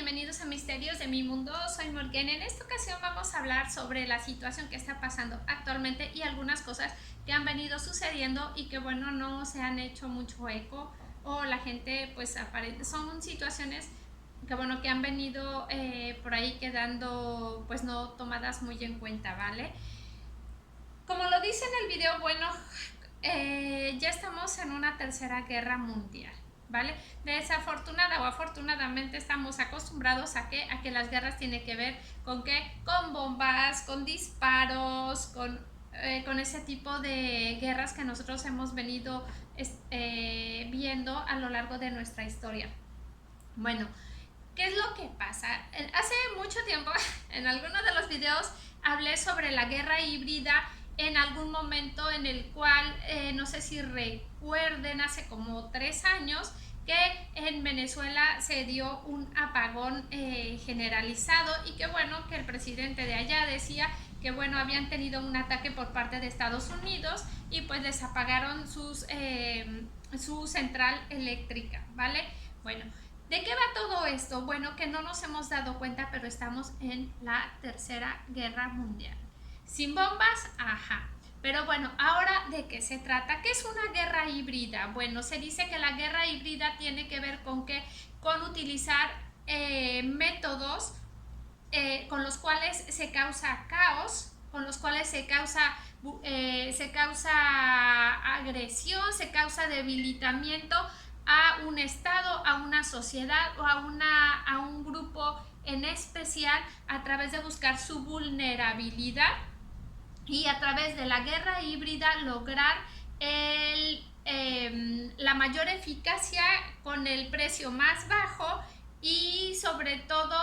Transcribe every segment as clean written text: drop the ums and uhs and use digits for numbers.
bienvenidos a Misterios de mi Mundo, soy Morgan. En esta ocasión vamos a hablar sobre la situación que está pasando actualmente y algunas cosas que han venido sucediendo y que bueno, no se han hecho mucho eco o la gente pues son situaciones que bueno, que han venido por ahí quedando pues no tomadas muy en cuenta, ¿vale? Como lo dice en el video, bueno, ya estamos en una tercera guerra mundial, ¿vale? Desafortunada o afortunadamente estamos acostumbrados a que las guerras tienen que ver con qué, con bombas, con disparos, con ese tipo de guerras que nosotros hemos venido viendo a lo largo de nuestra historia. Bueno, ¿qué es lo que pasa? Hace mucho tiempo, en algunos de los videos, hablé sobre la guerra híbrida en algún momento en el cual, no sé si recuerden, hace como 3 años, que en Venezuela se dio un apagón generalizado y que bueno, que el presidente de allá decía que bueno, habían tenido un ataque por parte de Estados Unidos y pues les apagaron su central eléctrica, ¿vale? Bueno, ¿de qué va todo esto? Bueno, que no nos hemos dado cuenta, pero estamos en la tercera guerra mundial. ¿Sin bombas? Ajá. Pero bueno, ahora ¿de qué se trata? ¿Qué es una guerra híbrida? Bueno, se dice que la guerra híbrida tiene que ver con que con utilizar métodos con los cuales se causa caos, con los cuales se causa agresión, se causa debilitamiento a un estado, a una sociedad o a un grupo en especial a través de buscar su vulnerabilidad y a través de la guerra híbrida lograr la mayor eficacia con el precio más bajo y sobre todo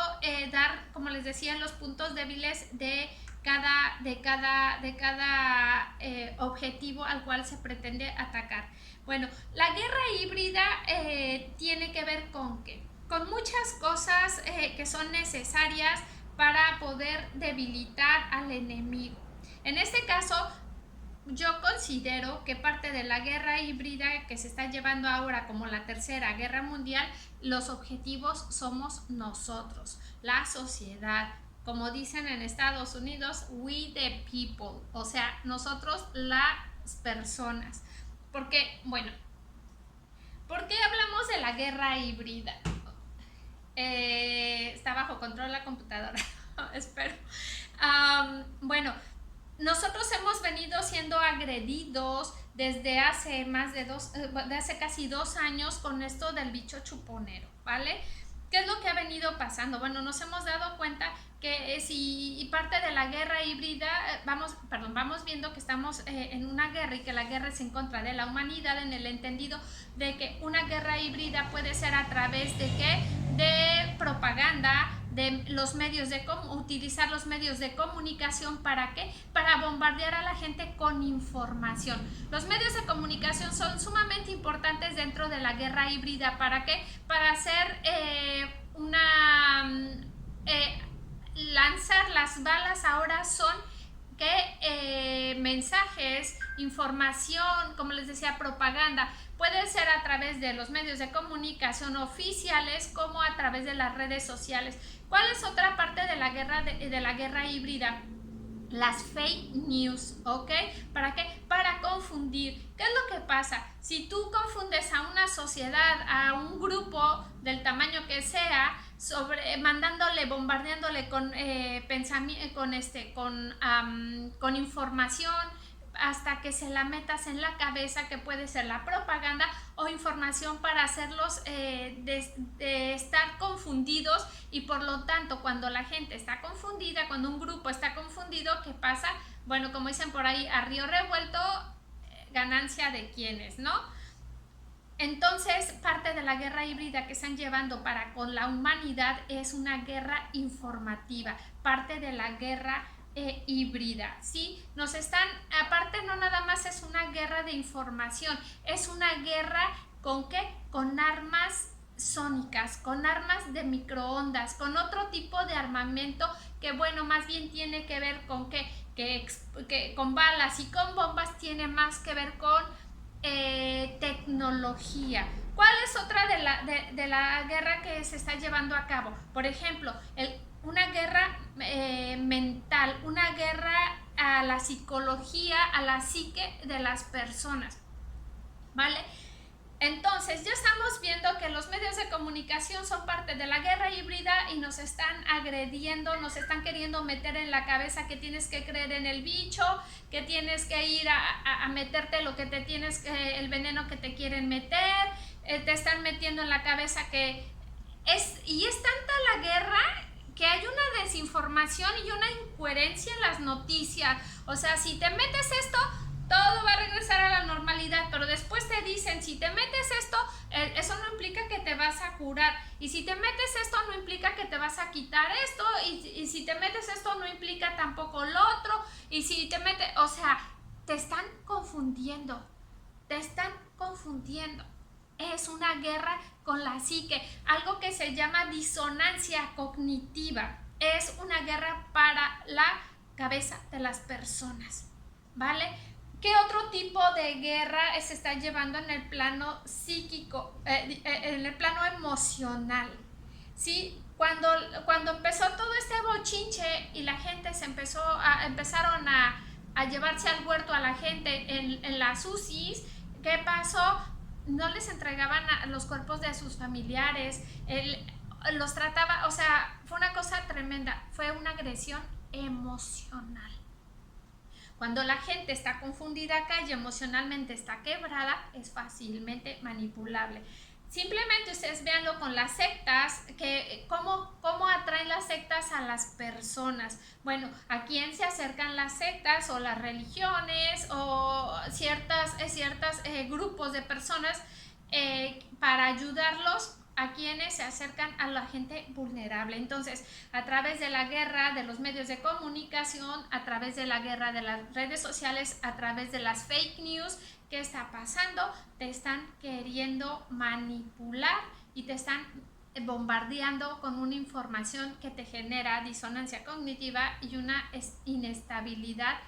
dar, como les decía, los puntos débiles de cada objetivo al cual se pretende atacar. Bueno, la guerra híbrida tiene que ver con qué? Con muchas cosas que son necesarias para poder debilitar al enemigo. En este caso, yo considero que parte de la guerra híbrida que se está llevando ahora como la tercera guerra mundial, los objetivos somos nosotros, la sociedad. Como dicen en Estados Unidos, we the people, o sea, nosotros las personas. Porque, bueno, ¿por qué hablamos de la guerra híbrida? Está bajo control la computadora, espero. Bueno, nosotros hemos venido siendo agredidos desde hace hace casi 2 años con esto del bicho chuponero, ¿vale? ¿Qué es lo que ha venido pasando? Bueno, nos hemos dado cuenta que si parte de la guerra híbrida, vamos viendo que estamos en una guerra y que la guerra es en contra de la humanidad, en el entendido de que una guerra híbrida puede ser a través de ¿qué? De propaganda, de los medios utilizar los medios de comunicación. ¿Para qué? Para bombardear a la gente con información. Los medios de comunicación son sumamente importantes dentro de la guerra híbrida. ¿Para qué? Para hacer lanzar las balas ahora son mensajes, información, como les decía, propaganda. Puede ser a través de los medios de comunicación oficiales como a través de las redes sociales. ¿Cuál es otra parte de la guerra híbrida? Las fake news, ¿ok? ¿Para qué? Para confundir. ¿Qué es lo que pasa? Si tú confundes a una sociedad, a un grupo del tamaño que sea, bombardeándole con información, hasta que se la metas en la cabeza, que puede ser la propaganda o información para hacerlos de estar confundidos, y por lo tanto cuando la gente está confundida, cuando un grupo está confundido, ¿qué pasa? Bueno, como dicen por ahí, a río revuelto, ganancia de quienes, ¿no? Entonces, parte de la guerra híbrida que están llevando para con la humanidad es una guerra informativa, parte de la guerra híbrida, ¿sí? Aparte no nada más es una guerra de información, es una guerra ¿con qué? Con armas sónicas, con armas de microondas, con otro tipo de armamento que bueno, más bien tiene que ver con que con balas y con bombas, tiene más que ver con tecnología, ¿Cuál es otra de la guerra que se está llevando a cabo? Por ejemplo, una guerra mental, una guerra a la psicología, a la psique de las personas, ¿vale? Entonces ya estamos viendo que los medios de comunicación son parte de la guerra híbrida y nos están agrediendo, nos están queriendo meter en la cabeza que tienes que creer en el bicho, que tienes que ir a meterte lo que te tienes, el veneno que te quieren meter, te están metiendo en la cabeza que y es tanta la guerra que hay una desinformación y una incoherencia en las noticias. O sea, si te metes esto, todo va a regresar a la normalidad, pero después te dicen, si te metes esto, eso no implica que te vas a curar, y si te metes esto no implica que te vas a quitar esto, y si te metes esto no implica tampoco lo otro, y si te metes, o sea, te están confundiendo, es una guerra con la psique, algo que se llama disonancia cognitiva, es una guerra para la cabeza de las personas, ¿vale? ¿Qué otro tipo de guerra se está llevando en el plano psíquico, en el plano emocional? ¿Sí? Cuando empezó todo este bochinche y la gente empezaron a llevarse al huerto a la gente en las UCIs, ¿qué pasó? No les entregaban los cuerpos de sus familiares, los trataba, o sea, fue una cosa tremenda, fue una agresión emocional. Cuando la gente está confundida acá y emocionalmente está quebrada, es fácilmente manipulable. Simplemente ustedes véanlo con las sectas, que cómo atraen las sectas a las personas. Bueno, ¿a quién se acercan las sectas o las religiones o ciertos grupos de personas para ayudarlos? A quienes se acercan a la gente vulnerable. Entonces, a través de la guerra de los medios de comunicación, a través de la guerra de las redes sociales, a través de las fake news, ¿qué está pasando? Te están queriendo manipular y te están bombardeando con una información que te genera disonancia cognitiva y una inestabilidad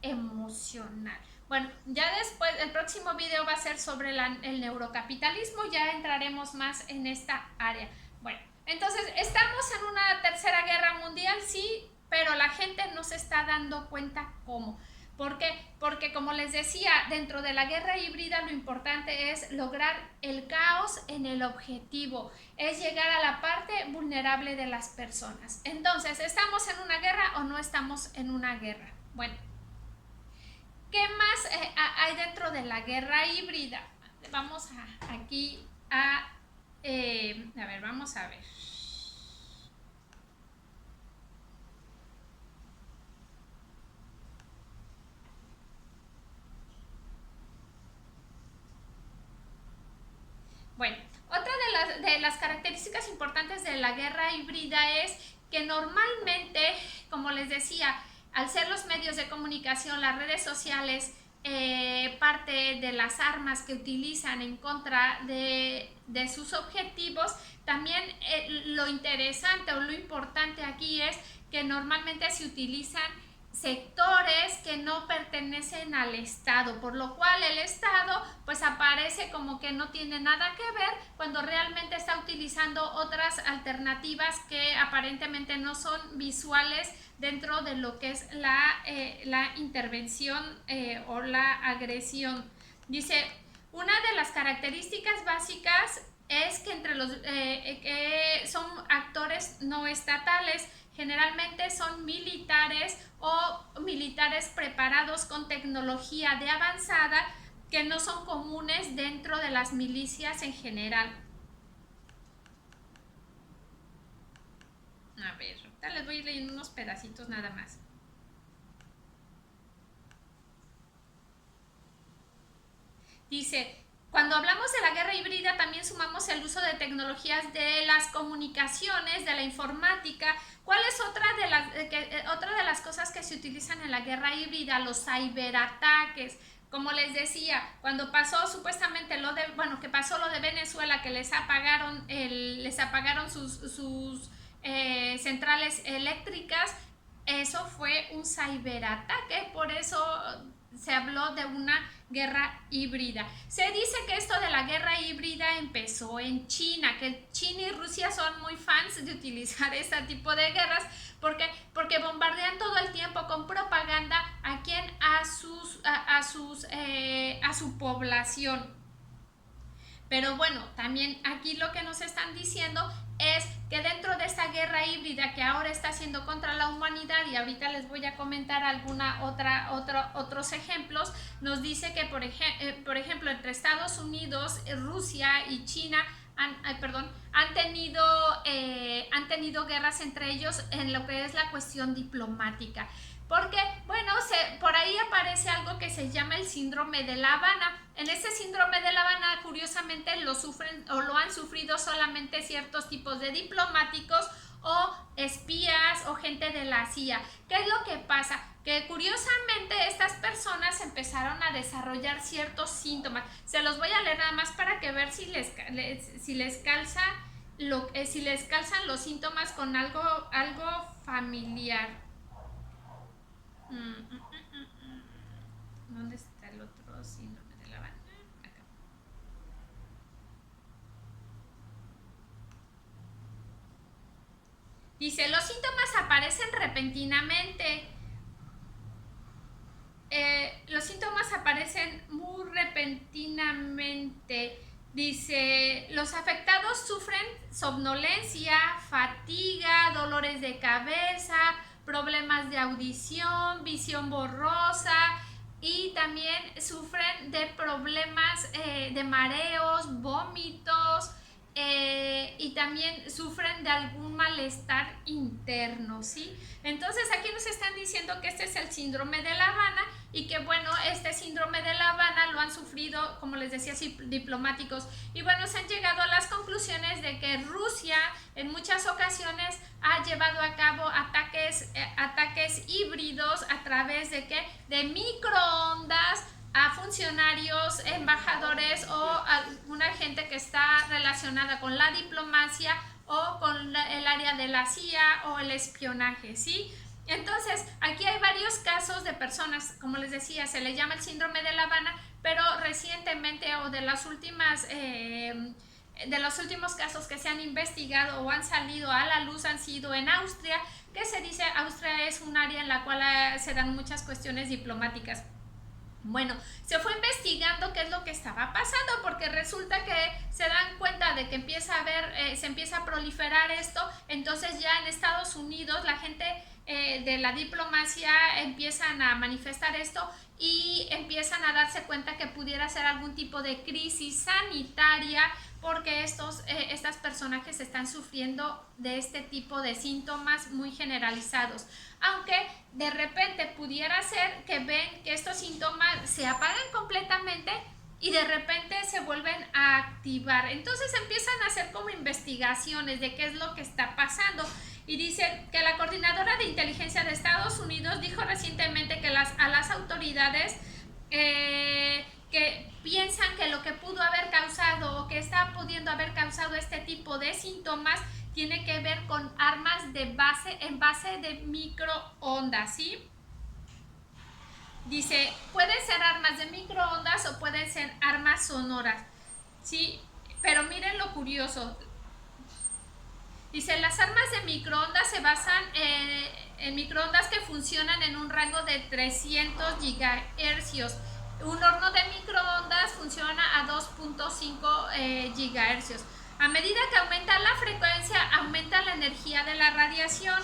emocional. Bueno, ya después, el próximo video va a ser sobre el neurocapitalismo, ya entraremos más en esta área. Bueno, entonces, ¿estamos en una tercera guerra mundial? Sí, pero la gente no se está dando cuenta cómo. ¿Por qué? Porque, como les decía, dentro de la guerra híbrida lo importante es lograr el caos en el objetivo, es llegar a la parte vulnerable de las personas. Entonces, ¿estamos en una guerra o no estamos en una guerra? Bueno, ¿qué más hay dentro de la guerra híbrida? Vamos aquí a ver, vamos a ver. Bueno, otra de las características importantes de la guerra híbrida es que normalmente, como les decía, al ser los medios de comunicación, las redes sociales, parte de las armas que utilizan en contra de sus objetivos, también lo interesante o lo importante aquí es que normalmente se utilizan sectores que no pertenecen al Estado, por lo cual el Estado pues aparece como que no tiene nada que ver cuando realmente está utilizando otras alternativas que aparentemente no son visuales dentro de lo que es la intervención o la agresión. Dice, una de las características básicas es que entre los son actores no estatales, generalmente son militares o militares preparados con tecnología de avanzada que no son comunes dentro de las milicias en general. A ver, ahorita les voy a ir leyendo unos pedacitos nada más. Dice, cuando hablamos de la guerra híbrida también sumamos el uso de tecnologías de las comunicaciones, de la informática. ¿Cuál es otra de las cosas que se utilizan en la guerra híbrida? Los ciberataques. Como les decía, cuando pasó supuestamente que pasó lo de Venezuela, que les apagaron sus centrales eléctricas, eso fue un ciberataque, por eso se habló de una guerra híbrida. Se dice que esto de la guerra híbrida empezó en China, que China y Rusia son muy fans de utilizar este tipo de guerras porque bombardean todo el tiempo con propaganda a su población. Pero bueno, también aquí lo que nos están diciendo es que dentro de esta guerra híbrida que ahora está haciendo contra la humanidad, y ahorita les voy a comentar otros ejemplos, nos dice que por ejemplo entre Estados Unidos, Rusia y China han tenido guerras entre ellos en lo que es la cuestión diplomática. Porque, bueno, por ahí aparece algo que se llama el síndrome de La Habana. En este síndrome de La Habana, curiosamente, lo sufren o lo han sufrido solamente ciertos tipos de diplomáticos o espías o gente de la CIA. ¿Qué es lo que pasa? Que curiosamente estas personas empezaron a desarrollar ciertos síntomas. Se los voy a leer nada más para que ver si les calzan los síntomas con algo familiar. ¿Dónde está el otro síndrome de La Habana? Acá. Dice, los síntomas aparecen repentinamente. Los síntomas aparecen muy repentinamente. Dice, los afectados sufren somnolencia, fatiga, dolores de cabeza, problemas de audición, visión borrosa y también sufren de problemas de mareos, vómitos y también sufren de algún malestar interno, ¿sí? Entonces aquí nos están diciendo que este es el síndrome de La Habana y que bueno, este síndrome de La Habana lo han sufrido, como les decía, diplomáticos, y bueno, se han llegado a las conclusiones de que Rusia en muchas ocasiones ha llevado a cabo ataques híbridos a través de microondas a funcionarios, embajadores o alguna gente que está relacionada con la diplomacia o con el área de la CIA o el espionaje, ¿sí? Entonces, aquí hay varios casos de personas, como les decía, se le llama el síndrome de La Habana, pero recientemente o de los últimos casos que se han investigado o han salido a la luz han sido en Austria, que se dice Austria es un área en la cual se dan muchas cuestiones diplomáticas. Bueno, se fue investigando qué es lo que estaba pasando, porque resulta que se dan cuenta de que se empieza a proliferar esto. Entonces ya en Estados Unidos la gente de la diplomacia empiezan a manifestar esto y empiezan a darse cuenta que pudiera ser algún tipo de crisis sanitaria, porque estas personajes están sufriendo de este tipo de síntomas muy generalizados. Aunque de repente pudiera ser que ven que estos síntomas se apagan completamente y de repente se vuelven a activar. Entonces empiezan a hacer como investigaciones de qué es lo que está pasando. Y dice que la coordinadora de inteligencia de Estados Unidos dijo recientemente que a las autoridades que piensan que lo que pudo haber causado o que está pudiendo haber causado este tipo de síntomas tiene que ver con armas en base de microondas, ¿sí? Dice, pueden ser armas de microondas o pueden ser armas sonoras, ¿sí? Pero miren lo curioso. Dice, las armas de microondas se basan en microondas que funcionan en un rango de 300 gigahercios. Un horno de microondas funciona a 2.5 gigahercios. A medida que aumenta la frecuencia, aumenta la energía de la radiación.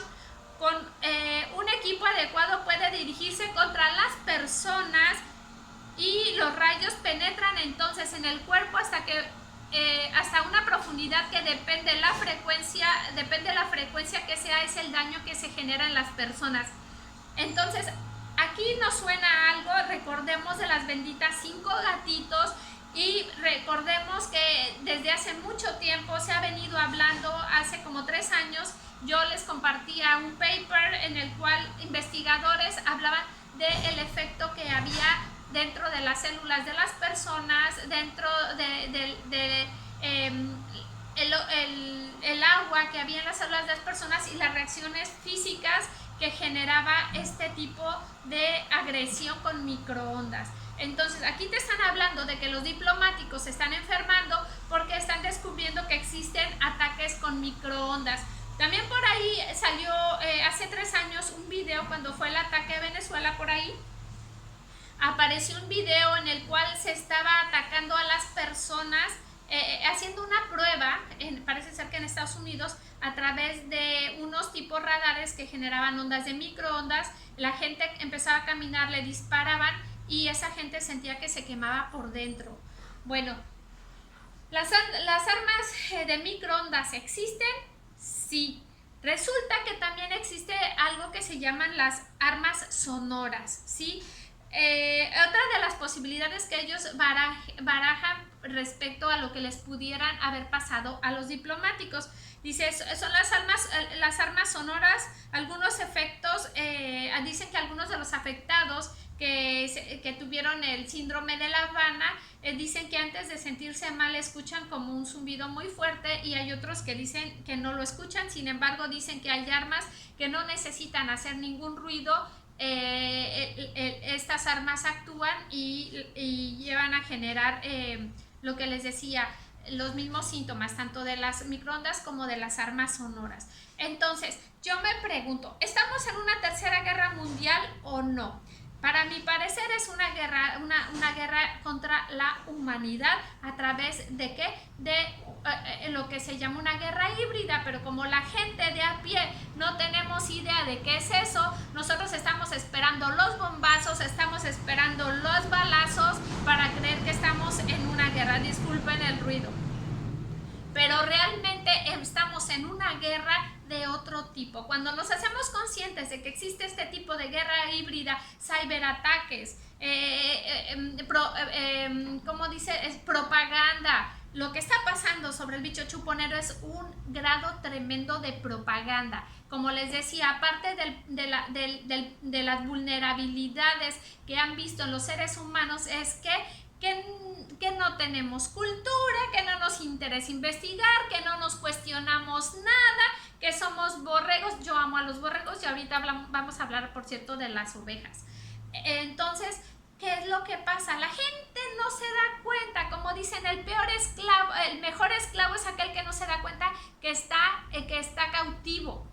Con un equipo adecuado puede dirigirse contra las personas y los rayos penetran entonces en el cuerpo hasta una profundidad que depende de la frecuencia que sea, es el daño que se genera en las personas. Entonces, aquí nos suena algo, recordemos de las benditas 5 gatitos. Y recordemos que desde hace mucho tiempo se ha venido hablando, hace como 3 años, yo les compartía un paper en el cual investigadores hablaban del efecto que había dentro de las células de las personas, dentro el agua que había en las células de las personas y las reacciones físicas que generaba este tipo de agresión con microondas. Entonces, aquí te están hablando de que los diplomáticos se están enfermando porque están descubriendo que existen ataques con microondas. También por ahí salió hace 3 años un video cuando fue el ataque a Venezuela por ahí. Apareció un video en el cual se estaba atacando a las personas haciendo una prueba, parece ser que en Estados Unidos, a través de unos tipos radares que generaban ondas de microondas. La gente empezaba a caminar, le disparaban y esa gente sentía que se quemaba por dentro. Bueno, ¿las armas de microondas existen? Sí. Resulta que también existe algo que se llaman las armas sonoras, ¿sí? Otra de las posibilidades que ellos barajan respecto a lo que les pudieran haber pasado a los diplomáticos. Dice, son las armas sonoras, algunos efectos, dicen que algunos de los afectados que tuvieron el síndrome de La Habana, dicen que antes de sentirse mal escuchan como un zumbido muy fuerte, y hay otros que dicen que no lo escuchan. Sin embargo, dicen que hay armas que no necesitan hacer ningún ruido. Estas armas actúan y llevan a generar lo que les decía, los mismos síntomas tanto de las microondas como de las armas sonoras. Entonces, yo me pregunto, ¿estamos en una tercera guerra mundial o no? Para mi parecer es una guerra contra la humanidad. ¿A través de qué? De lo que se llama una guerra híbrida, pero como la gente de a pie no tenemos idea de qué es eso, nosotros estamos esperando los bombazos, estamos esperando los balazos para creer que estamos en una guerra. Disculpen el ruido, pero realmente estamos en una guerra de otro tipo. Cuando nos hacemos conscientes de que existe este tipo de guerra híbrida, ciberataques, ¿cómo dice? Es propaganda. Lo que está pasando sobre el bicho chuponero es un grado tremendo de propaganda. Como les decía, aparte de las vulnerabilidades que han visto en los seres humanos, es que no tenemos cultura, que no nos interesa investigar, que no nos cuestionamos nada, que somos borregos. Yo amo a los borregos y ahorita vamos a hablar, por cierto, de las ovejas. Entonces, ¿qué es lo que pasa? La gente no se da cuenta, como dicen, el mejor esclavo es aquel que no se da cuenta que está cautivo.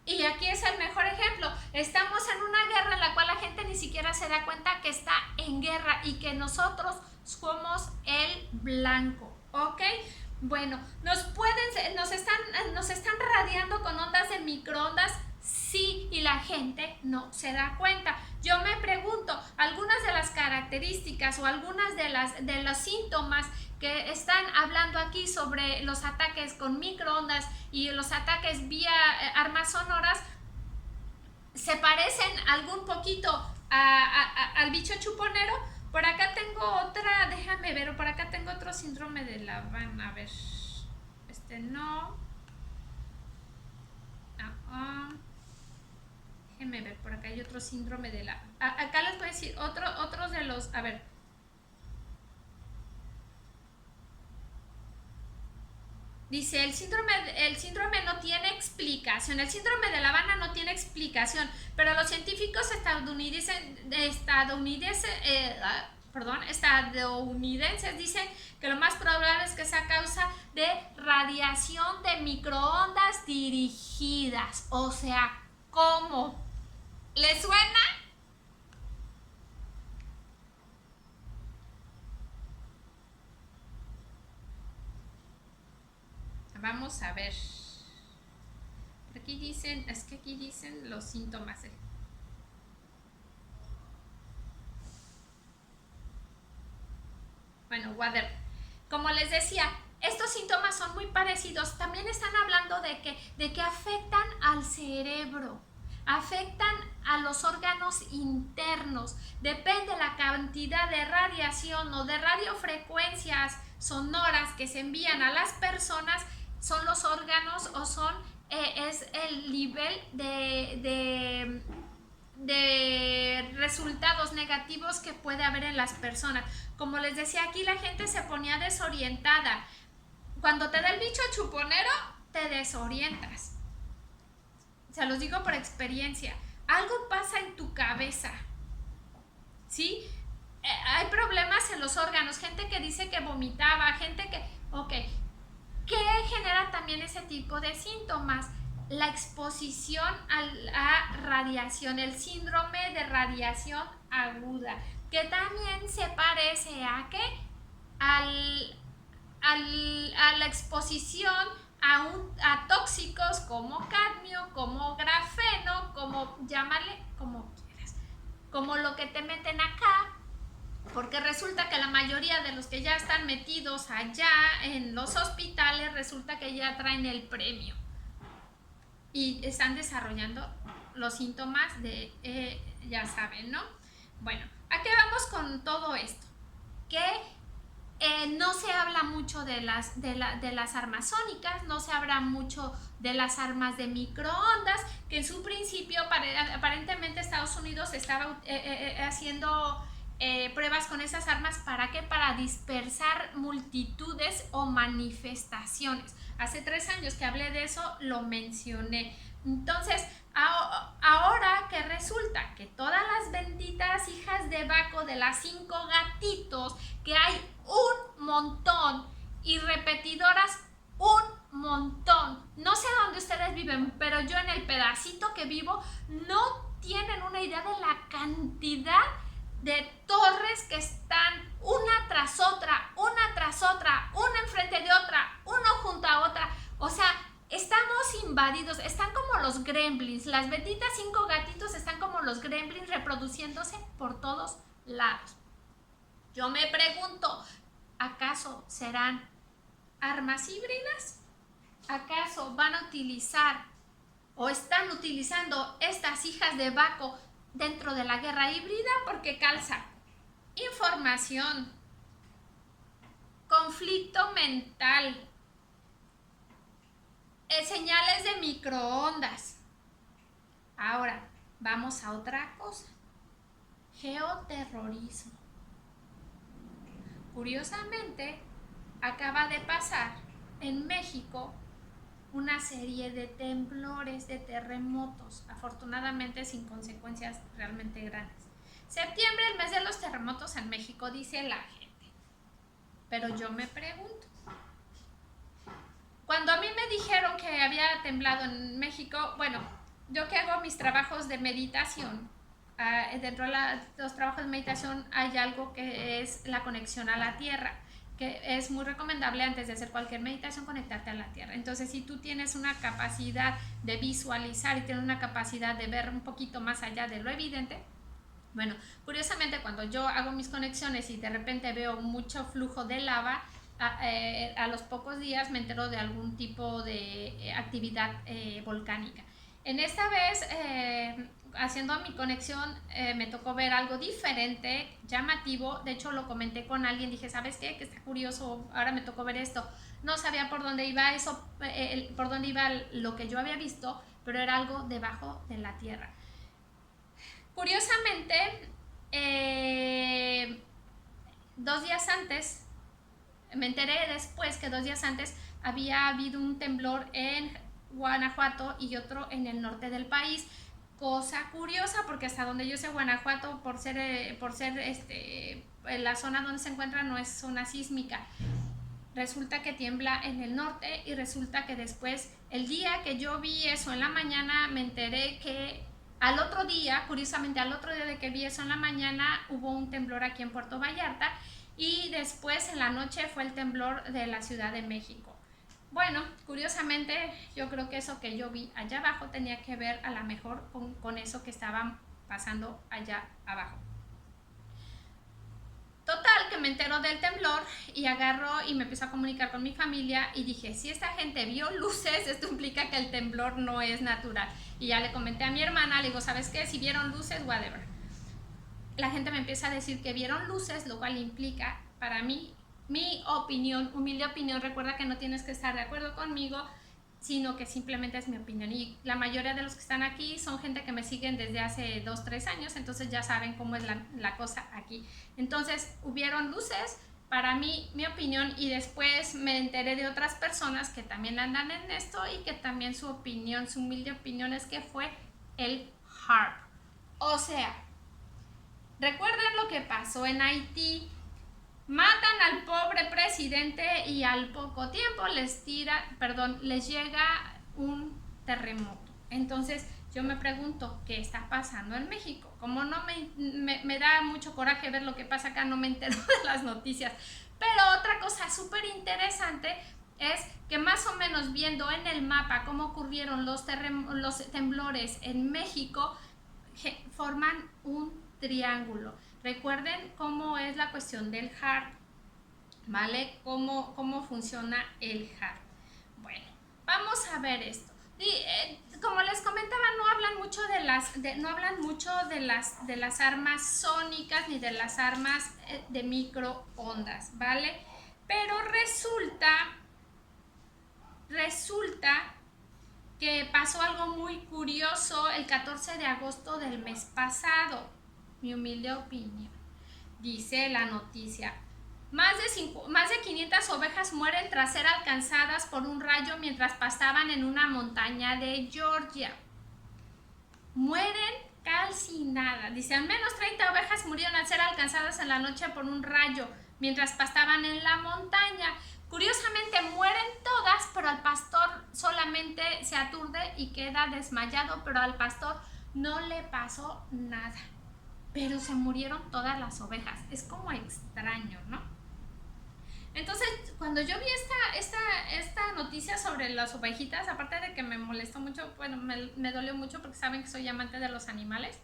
Y aquí es el mejor ejemplo. Estamos en una guerra en la cual la gente ni siquiera se da cuenta que está en guerra y que nosotros somos el blanco, ¿ok? Bueno, nos están radiando con ondas de microondas, sí, y la gente no se da cuenta. Yo me pregunto, algunas de las características o algunas de los síntomas que están hablando aquí sobre los ataques con microondas y los ataques vía armas sonoras, se parecen algún poquito al bicho chuponero. Por acá tengo otra, déjame ver, por acá tengo otro síndrome de La Habana, a ver, no, déjenme ver, por acá hay otro síndrome de la, acá les voy a decir otros de los, a ver, dice, el síndrome no tiene explicación. El síndrome de La Habana no tiene explicación, pero los científicos estadounidenses dicen que lo más probable es que sea causa de radiación de microondas dirigidas. O sea, ¿cómo? ¿Le suena? Vamos a ver. Aquí dicen, es que aquí dicen los síntomas. Bueno, whatever. Como les decía, estos síntomas son muy parecidos. También están hablando de que afectan al cerebro, afectan a los órganos internos. Depende la cantidad de radiación o de radiofrecuencias sonoras que se envían a las personas, son los órganos o es el nivel de resultados negativos que puede haber en las personas. Como les decía, aquí la gente se ponía desorientada. Cuando te da el bicho chuponero, te desorientas. Se los digo por experiencia. Algo pasa en tu cabeza, ¿sí? hay problemas en los órganos, gente que dice que vomitaba, gente que... Ok, ¿qué genera también ese tipo de síntomas? La exposición a radiación, el síndrome de radiación aguda, que también se parece a ¿qué? A la exposición a tóxicos como cadmio, como grafeno, como llámale como quieras, como lo que te meten acá, porque resulta que la mayoría de los que ya están metidos allá en los hospitales resulta que ya traen el premio y están desarrollando los síntomas de, ya saben, ¿no? Bueno, ¿a qué vamos con todo esto? Que no se habla mucho de las armas sónicas, no se habla mucho de las armas de microondas, que en su principio aparentemente Estados Unidos estaba haciendo pruebas con esas armas. ¿Para qué? Para dispersar multitudes o manifestaciones. Hace 3 años que hablé de eso, lo mencioné. Entonces, ahora que resulta que todas las benditas hijas de Baco de las 5 gatitos, que hay un montón, y repetidoras un montón. No sé dónde ustedes viven, pero yo en el pedacito que vivo no tienen una idea de la cantidad de torres que están una tras otra, una enfrente de otra, una junto a otra. O sea, estamos invadidos, están como los gremlins, las benditas 5 gatitos están como los gremlins reproduciéndose por todos lados. Yo me pregunto, ¿acaso serán armas híbridas? ¿Acaso van a utilizar o están utilizando estas hijas de Baco dentro de la guerra híbrida? Porque calza información, conflicto mental, señales de microondas. Ahora, vamos a otra cosa. Geoterrorismo. Curiosamente, acaba de pasar en México una serie de temblores, de terremotos, afortunadamente sin consecuencias realmente grandes. Septiembre, el mes de los terremotos en México, dice la gente. Pero yo me pregunto, cuando a mí me dijeron que había temblado en México, bueno, yo que hago mis trabajos de meditación, dentro de los trabajos de meditación hay algo que es la conexión a la tierra, que es muy recomendable antes de hacer cualquier meditación conectarte a la tierra. Entonces, si tú tienes una capacidad de visualizar y tienes una capacidad de ver un poquito más allá de lo evidente, bueno, curiosamente cuando yo hago mis conexiones y de repente veo mucho flujo de lava, a los pocos días me entero de algún tipo de actividad volcánica. En esta vez, haciendo mi conexión, me tocó ver algo diferente, llamativo. De hecho, lo comenté con alguien, dije, ¿sabes qué? Que está curioso, ahora me tocó ver esto. No sabía por dónde iba eso, por dónde iba lo que yo había visto, pero era algo debajo de la tierra. Curiosamente, 2 días antes, me enteré después que 2 días antes había habido un temblor en Guanajuato y otro en el norte del país. Cosa curiosa, porque hasta donde yo sé, Guanajuato, por ser la zona donde se encuentra, no es zona sísmica. Resulta que tiembla en el norte y resulta que después, el día que yo vi eso en la mañana, me enteré que al otro día, curiosamente al otro día de que vi eso en la mañana, hubo un temblor aquí en Puerto Vallarta y después en la noche fue el temblor de la Ciudad de México. Bueno, curiosamente yo creo que eso que yo vi allá abajo tenía que ver a lo mejor con eso que estaba pasando allá abajo. Total, que me entero del temblor y agarro y me empiezo a comunicar con mi familia y dije, si esta gente vio luces, esto implica que el temblor no es natural. Y ya le comenté a mi hermana, le digo, ¿sabes qué? Si vieron luces, whatever. La gente me empieza a decir que vieron luces, lo cual implica, para mí, mi opinión, humilde opinión, recuerda que no tienes que estar de acuerdo conmigo, sino que simplemente es mi opinión. Y la mayoría de los que están aquí son gente que me siguen desde hace 2-3 años, entonces ya saben cómo es la cosa aquí. Entonces, hubieron luces, para mí, mi opinión, y después me enteré de otras personas que también andan en esto y que también su opinión, su humilde opinión es que fue el HAARP. O sea, Recuerden lo que pasó en Haití. Matan al pobre presidente y al poco tiempo les llega un terremoto. Entonces yo me pregunto, ¿qué está pasando en México? Como no me da mucho coraje ver lo que pasa acá, no me entero de las noticias. Pero otra cosa súper interesante es que más o menos viendo en el mapa cómo ocurrieron los temblores en México, forman un triángulo. Recuerden cómo es la cuestión del HART, ¿vale? Cómo funciona el HART. Bueno, vamos a ver esto. Y como les comentaba, no hablan mucho de las armas sónicas ni de las armas de microondas, ¿vale? Pero resulta que pasó algo muy curioso el 14 de agosto del mes pasado, mi humilde opinión. Dice la noticia: más de 500 ovejas mueren tras ser alcanzadas por un rayo mientras pastaban en una montaña de Georgia. Mueren calcinadas. Dice, al menos 30 ovejas murieron al ser alcanzadas en la noche por un rayo mientras pastaban en la montaña. Curiosamente mueren todas, pero al pastor solamente se aturde y queda desmayado, pero al pastor no le pasó nada. Pero se murieron todas las ovejas. Es como extraño, ¿no? Entonces, cuando yo vi esta noticia sobre las ovejitas, aparte de que me molestó mucho, bueno, me dolió mucho porque saben que soy amante de los animales.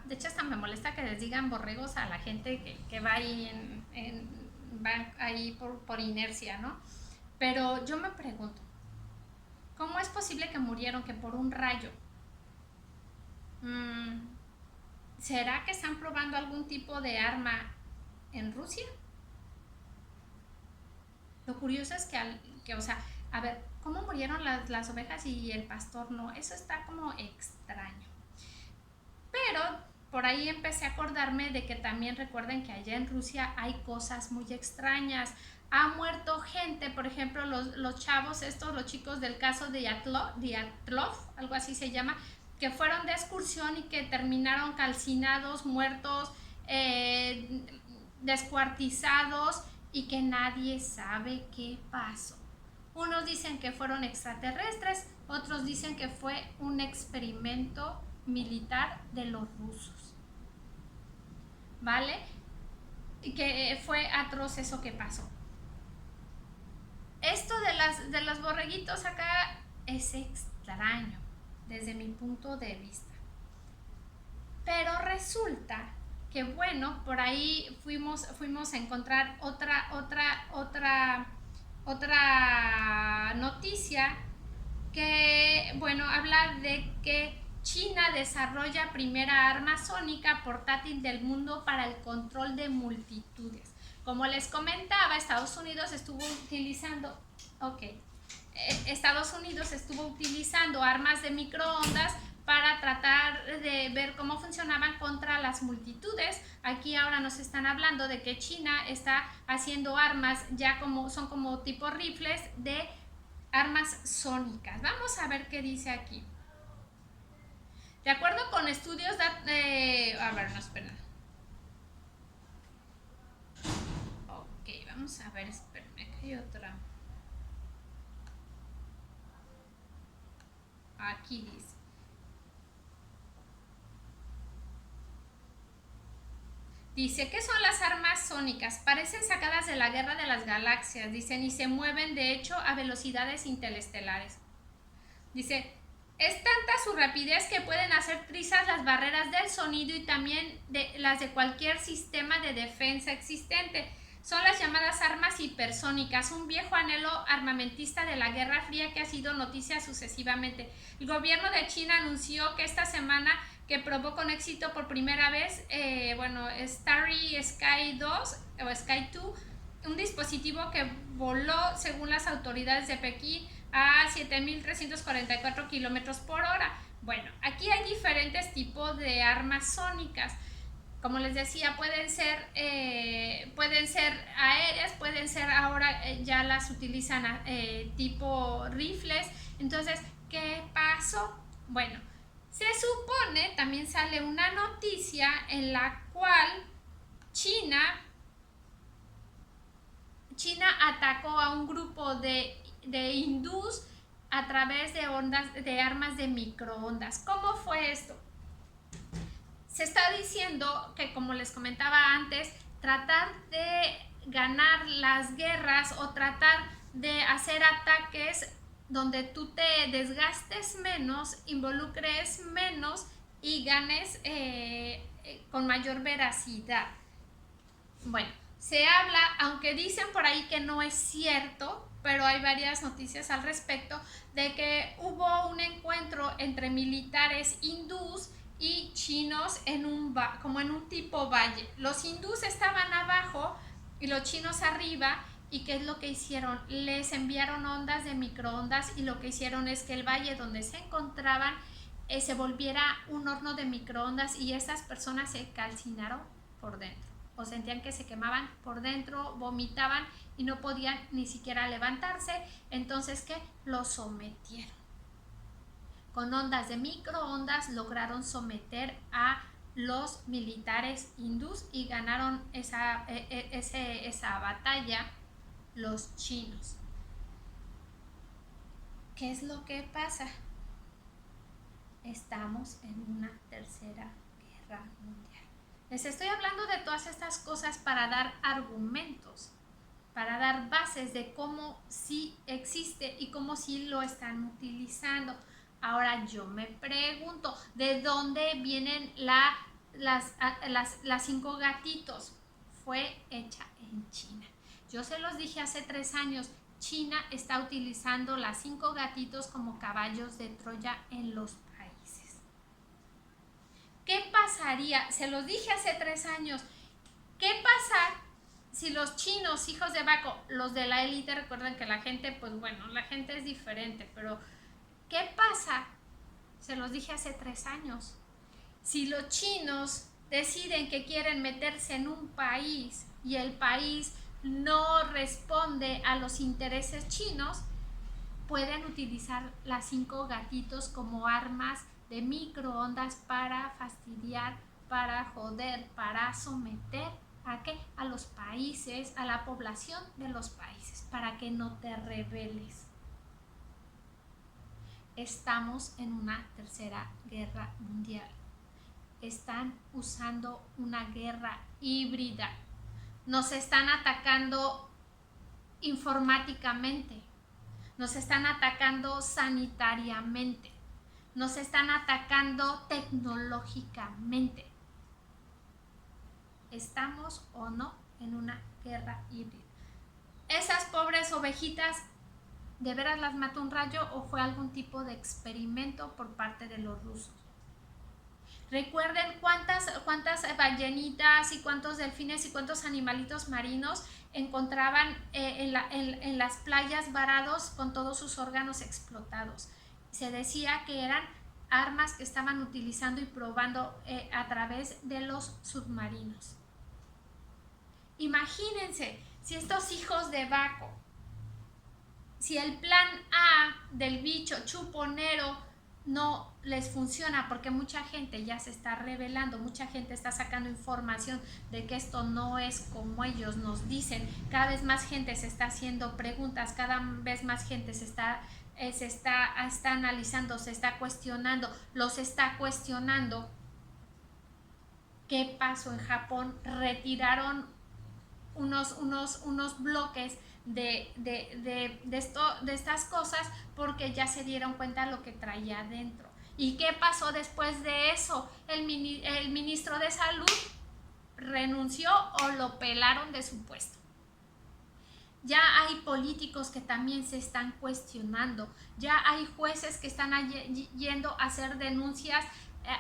De hecho, hasta me molesta que les digan borregos a la gente que va ahí va ahí por inercia, ¿no? Pero yo me pregunto, ¿cómo es posible que murieron que por un rayo? ¿Será que están probando algún tipo de arma en Rusia? Lo curioso es que o sea, a ver, ¿cómo murieron las ovejas y el pastor no? Eso está como extraño. Pero por ahí empecé a acordarme de que también recuerden que allá en Rusia hay cosas muy extrañas. Ha muerto gente, por ejemplo, los chavos estos, los chicos del caso de Dyatlov, algo así se llama, que fueron de excursión y que terminaron calcinados, muertos, descuartizados y que nadie sabe qué pasó. Unos dicen que fueron extraterrestres, otros dicen que fue un experimento militar de los rusos, ¿vale? Y que fue atroz eso que pasó. Esto de los borreguitos acá es extraño desde mi punto de vista, pero resulta que bueno, por ahí fuimos a encontrar otra noticia que, bueno, habla de que China desarrolla primera arma sónica portátil del mundo para el control de multitudes. Como les comentaba, Estados Unidos estuvo utilizando armas de microondas para tratar de ver cómo funcionaban contra las multitudes. Aquí ahora nos están hablando de que China está haciendo armas ya son como tipo rifles de armas sónicas. Vamos a ver qué dice aquí. De acuerdo con estudios espera. Ok, vamos a ver, espérame, que hay otra. Aquí dice. Dice, ¿qué son las armas sónicas? Parecen sacadas de la Guerra de las Galaxias, dicen, y se mueven de hecho a velocidades interestelares. Dice, es tanta su rapidez que pueden hacer trizas las barreras del sonido y también las de cualquier sistema de defensa existente. Son las llamadas armas hipersónicas, un viejo anhelo armamentista de la Guerra Fría que ha sido noticia sucesivamente. El gobierno de China anunció que esta semana que probó con éxito por primera vez, Starry Sky 2 o Sky 2, un dispositivo que voló, según las autoridades de Pekín, a 7.344 kilómetros por hora. Bueno, aquí hay diferentes tipos de armas sónicas. Como les decía, pueden ser aéreas, pueden ser ahora ya las utilizan tipo rifles. Entonces, ¿qué pasó? Bueno, Se supone, también sale una noticia en la cual China atacó a un grupo de hindús a través de armas de microondas. ¿Cómo fue esto? Se está diciendo que, como les comentaba antes, tratar de ganar las guerras o tratar de hacer ataques donde tú te desgastes menos, involucres menos y ganes con mayor veracidad. Bueno, se habla, aunque dicen por ahí que no es cierto, pero hay varias noticias al respecto, de que hubo un encuentro entre militares hindús y chinos como en un tipo valle. Los hindús estaban abajo y los chinos arriba. ¿Y qué es lo que hicieron? Les enviaron ondas de microondas y lo que hicieron es que el valle donde se encontraban se volviera un horno de microondas y estas personas se calcinaron por dentro o sentían que se quemaban por dentro, vomitaban y no podían ni siquiera levantarse. Entonces, ¿qué? Los sometieron. Con ondas de microondas lograron someter a los militares hindús y ganaron esa batalla los chinos. ¿Qué es lo que pasa? Estamos en una tercera guerra mundial. Les estoy hablando de todas estas cosas para dar argumentos, para dar bases de cómo sí existe y cómo sí lo están utilizando. Ahora yo me pregunto, ¿de dónde vienen las 5 gatitos? Fue hecha en China. Yo se los dije hace 3 años, China está utilizando las 5 gatitos como caballos de Troya en los países. ¿Qué pasaría? Se los dije hace 3 años. ¿Qué pasa si los chinos, hijos de Baco, los de la élite, recuerden que la gente, pues bueno, la gente es diferente, pero ¿qué pasa? Se los dije hace 3 años. Si los chinos deciden que quieren meterse en un país y el país no responde a los intereses chinos, pueden utilizar las 5 gatitos como armas de microondas para fastidiar, para joder, para someter ¿a qué? A los países, a la población de los países, para que no te rebeles. Estamos en una tercera guerra mundial. Están usando una guerra híbrida. Nos están atacando informáticamente. Nos están atacando sanitariamente. Nos están atacando tecnológicamente. ¿Estamos o no en una guerra híbrida? Esas pobres ovejitas, ¿de veras las mató un rayo o fue algún tipo de experimento por parte de los rusos? Recuerden cuántas ballenitas y cuántos delfines y cuántos animalitos marinos encontraban en las playas varados con todos sus órganos explotados. Se decía que eran armas que estaban utilizando y probando a través de los submarinos. Imagínense si estos hijos de Baco, si el plan A del bicho chuponero no les funciona, porque mucha gente ya se está revelando, mucha gente está sacando información de que esto no es como ellos nos dicen, cada vez más gente se está haciendo preguntas, cada vez más gente se está analizando, se está cuestionando, los está cuestionando. ¿Qué pasó en Japón? Retiraron unos bloques de estas cosas porque ya se dieron cuenta de lo que traía adentro. ¿Y qué pasó después de eso? El ministro de Salud renunció o lo pelaron de su puesto. Ya hay políticos que también se están cuestionando, ya hay jueces que están yendo a hacer denuncias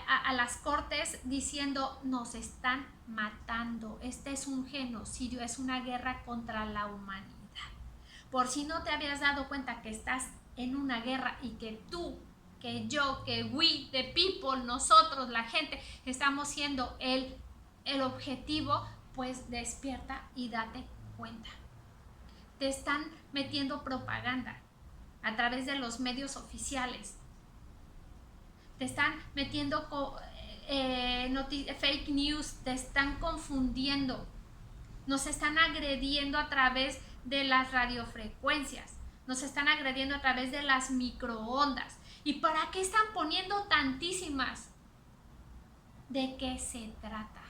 a las cortes diciendo nos están matando, este es un genocidio, es una guerra contra la humanidad. Por si no te habías dado cuenta que estás en una guerra y que tú, que yo, que we, the people, nosotros, la gente, estamos siendo el objetivo, pues despierta y date cuenta. Te están metiendo propaganda a través de los medios oficiales. te están metiendo fake news, te están confundiendo, nos están agrediendo a través de las radiofrecuencias, nos están agrediendo a través de las microondas. ¿Y para qué están poniendo tantísimas? ¿De qué se trata?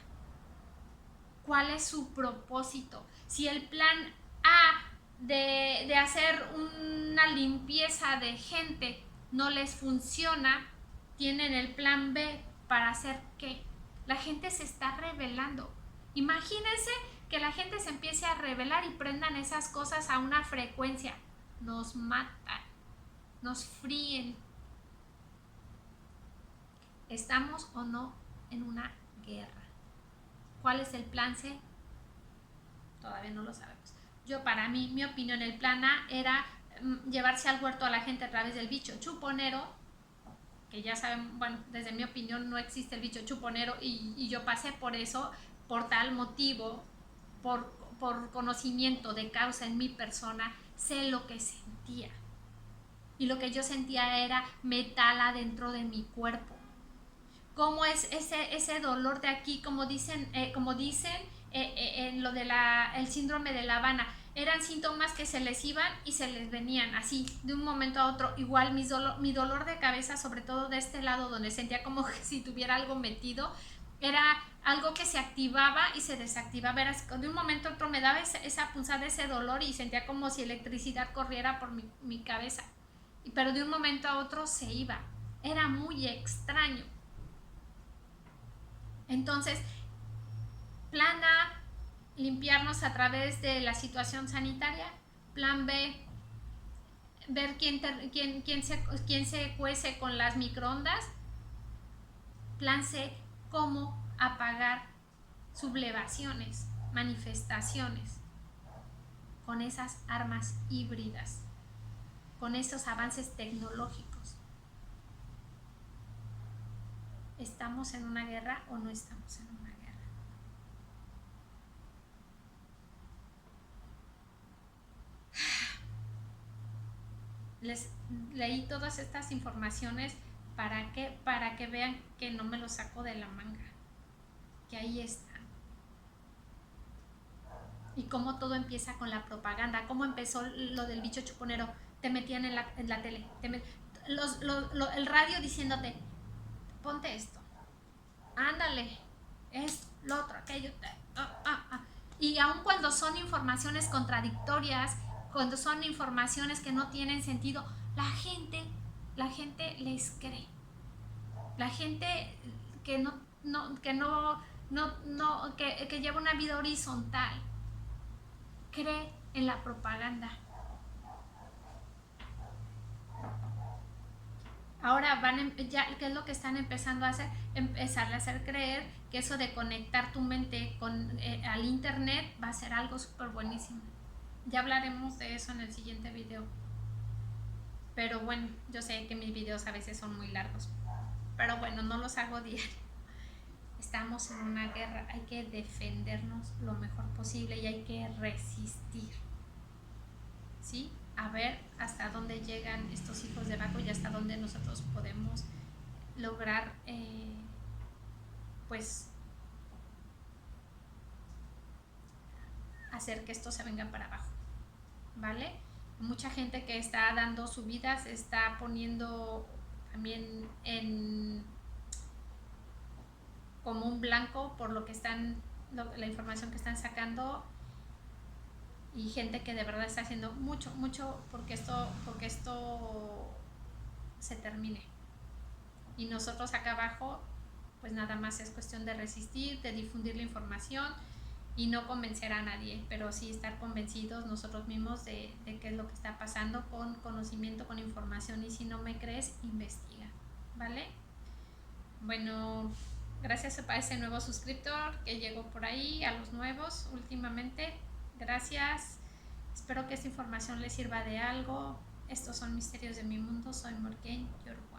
¿Cuál es su propósito? Si el plan A de hacer una limpieza de gente no les funciona, tienen el plan B para hacer ¿qué? La gente se está rebelando. Imagínense que la gente se empiece a rebelar y prendan esas cosas a una frecuencia. Nos matan, nos fríen. ¿Estamos o no en una guerra? ¿Cuál es el plan C? Todavía no lo sabemos. Yo, para mí, mi opinión, el plan A era llevarse al huerto a la gente a través del bicho chuponero, que ya saben, bueno, desde mi opinión no existe el bicho chuponero y yo pasé por eso, por tal motivo, por conocimiento de causa en mi persona, sé lo que sentía. Y lo que yo sentía era metal adentro de mi cuerpo. ¿Cómo es ese dolor de aquí? Como dicen en lo de el síndrome de La Habana, eran síntomas que se les iban y se les venían así, de un momento a otro. Igual mi dolor de cabeza, sobre todo de este lado, donde sentía como si tuviera algo metido, era algo que se activaba y se desactivaba. Era, de un momento a otro me daba esa punzada, ese dolor, y sentía como si electricidad corriera por mi cabeza. Pero de un momento a otro se iba. Era muy extraño. Entonces, plan A, limpiarnos a través de la situación sanitaria. Plan B, ver quién se cuece con las microondas. Plan C, cómo apagar sublevaciones, manifestaciones con esas armas híbridas, con esos avances tecnológicos. ¿Estamos en una guerra o no estamos en una guerra? Les leí todas estas informaciones para que vean que no me lo saco de la manga, que ahí están. Y cómo todo empieza con la propaganda, cómo empezó lo del bicho chuponero. Te metían en la tele, el radio diciéndote, ponte esto, ándale, es lo otro, aquello. Y aun cuando son informaciones contradictorias, cuando son informaciones que no tienen sentido, la gente les cree. La gente que que lleva una vida horizontal cree en la propaganda. Ahora ¿qué es lo que están empezando a hacer? Empezarle a hacer creer que eso de conectar tu mente al internet va a ser algo súper buenísimo. Ya hablaremos de eso en el siguiente video. Pero bueno, yo sé que mis videos a veces son muy largos. Pero bueno, no los hago diario. Estamos en una guerra, hay que defendernos lo mejor posible y hay que resistir. ¿Sí? A ver hasta dónde llegan estos hijos de Baco y hasta dónde nosotros podemos lograr pues hacer que esto se venga para abajo, ¿vale? Mucha gente que está dando su vida se está poniendo también como un blanco por lo que la información que están sacando, y gente que de verdad está haciendo mucho porque esto se termine. Y nosotros acá abajo pues nada más es cuestión de resistir, de difundir la información y no convencer a nadie, pero sí estar convencidos nosotros mismos de qué es lo que está pasando, con conocimiento, con información. Y si no me crees, investiga, ¿vale? Bueno, gracias a ese nuevo suscriptor que llegó por ahí, a los nuevos últimamente, gracias. Espero que esta información les sirva de algo. Estos son Misterios de mi Mundo. Soy Morgaine Yoruba.